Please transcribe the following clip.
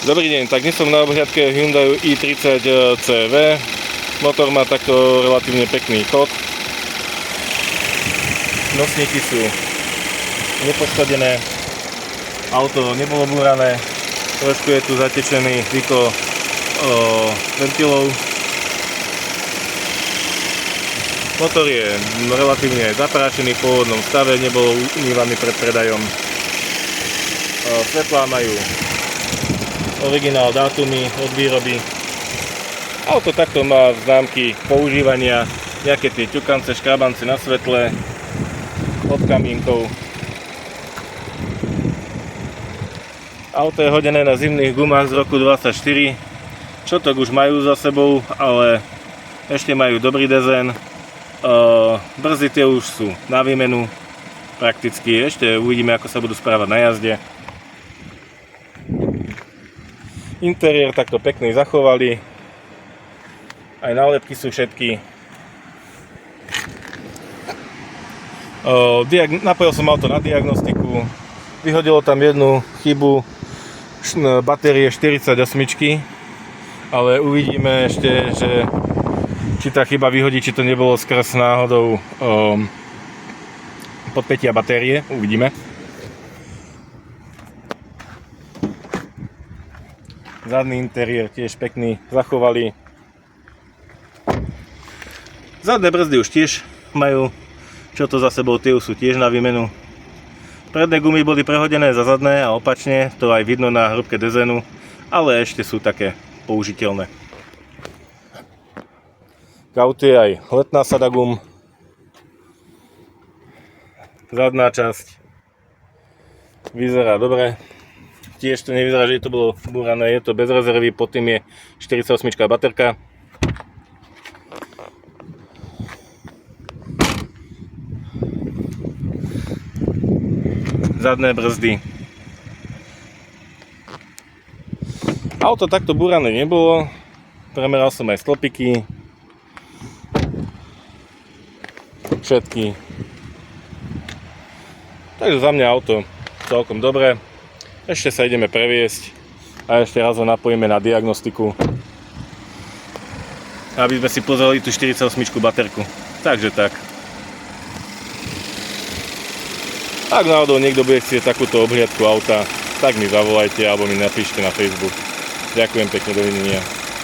Dobrý deň, tak dnes som na obhliadke Hyundai i30 CV. Motor má takto relatívne pekný chod. Nosníky sú nepoškodené. Auto nebolo búrané. Trošku je tu zatečený výko ventilov. Motor je relatívne zaprášený v pôvodnom stave, nebol umývaný pred predajom. Svetlá majú originál dátumy od výroby. Auto takto má známky používania, nejaké tie ťukance, škrabance na svetle, pod kamínkou. Auto je hodené na zimných gumách z roku 24. Čotok už majú za sebou, ale ešte majú dobrý dezén. Brzdy tie už sú na výmenu prakticky. Ešte uvidíme, ako sa budú správať na jazde. Interiér takto pekný zachovali. Aj nálepky sú všetky. Napojil som auto na diagnostiku. Vyhodilo tam jednu chybu batérie 48, ale uvidíme ešte, že či tá chyba vyhodí, či to nebolo skrz náhodou podpätia batérie. Uvidíme. Zadný interiér tiež pekný, zachovali. Zadné brzdy už tiež majú, čo to za sebou, tie sú tiež na výmenu. Predné gumy boli prehodené za zadné a opačne, to aj vidno na hrúbke dezénu, ale ešte sú také použiteľné. K autu je aj letná sada gum. Zadná časť vyzerá dobre. Tiež to nevyzerá, že to bolo búrané, je to bez rezervy, pod tým je 48 baterka. Zadné brzdy. Auto takto búrané nebolo, premeral som aj stĺpiky. Všetky. Takže za mňa auto celkom dobré. Ešte sa ideme previesť a ešte raz ho napojíme na diagnostiku, aby sme si pozreli tú 48 baterku. Takže tak. Ak náhodou niekto bude chcieť takúto obhliadku auta, tak mi zavolajte alebo mi napíšte na Facebook. Ďakujem pekne, dovidenia.